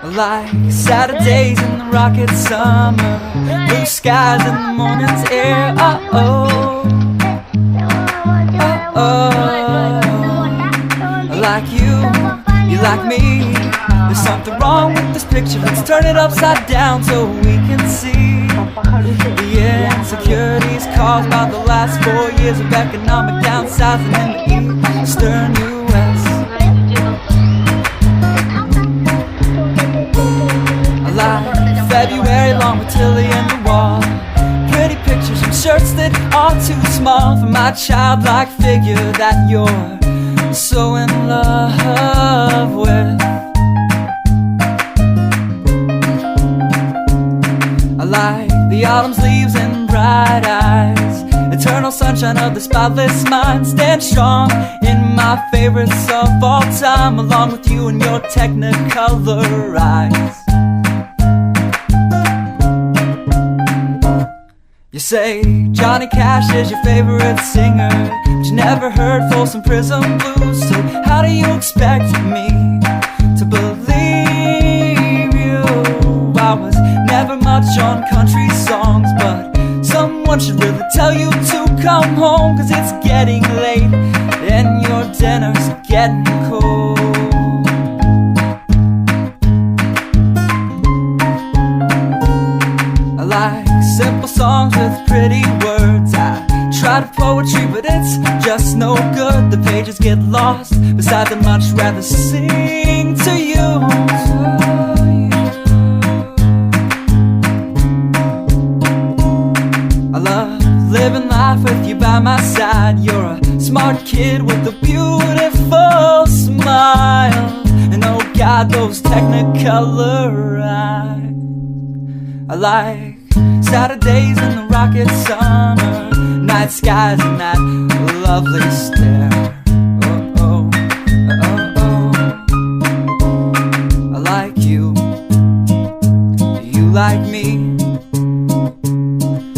Like Saturdays in the rocket summer, blue skies in the morning's air. Oh, like you like me. There's something wrong with this picture. Let's turn it upside down so we can see the insecurities caused by the last 4 years of economic downsizing in the eastern U.S. Like February long with Tilly and the wall, pretty pictures and shirts that are too small for my childlike figure that you're so in love with. I like the autumn's leaves and bright eyes, eternal sunshine of the spotless mind. Stand strong in my favorites of all time, along with you and your technicolor eyes. You say Johnny Cash is your favorite singer, but you never heard Folsom Prison Blues. So how do you expect me to believe you? I was never much on country songs, but someone should really tell you to come home, 'cause it's getting late and your dinner's getting cold. I like simple songs with pretty words. I tried poetry, but it's just no good. The pages get lost. Besides, I'd much rather sing to you. I love living life with you by my side. You're a smart kid with a beautiful smile, and oh God, those technicolor eyes. I like Saturdays in the rocket summer, night skies and that lovely stare. Oh, I like you, you like me.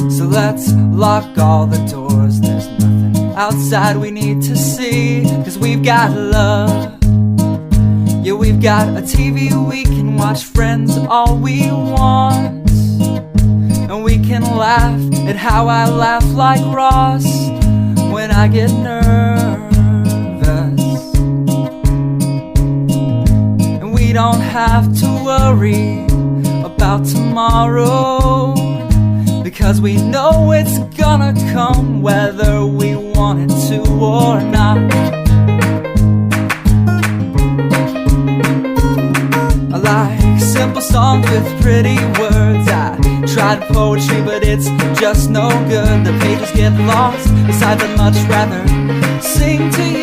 So let's lock all the doors, there's nothing outside we need to see, 'cause we've got love. Yeah, we've got a TV we can watch, Friends all we want. And we can laugh at how I laugh like Ross when I get nervous. And we don't have to worry about tomorrow, because we know it's gonna come whether we want it to or not. I like simple songs with pretty words. I tried poetry, but it's just no good. The pages get lost. Besides, I'd much rather sing to you.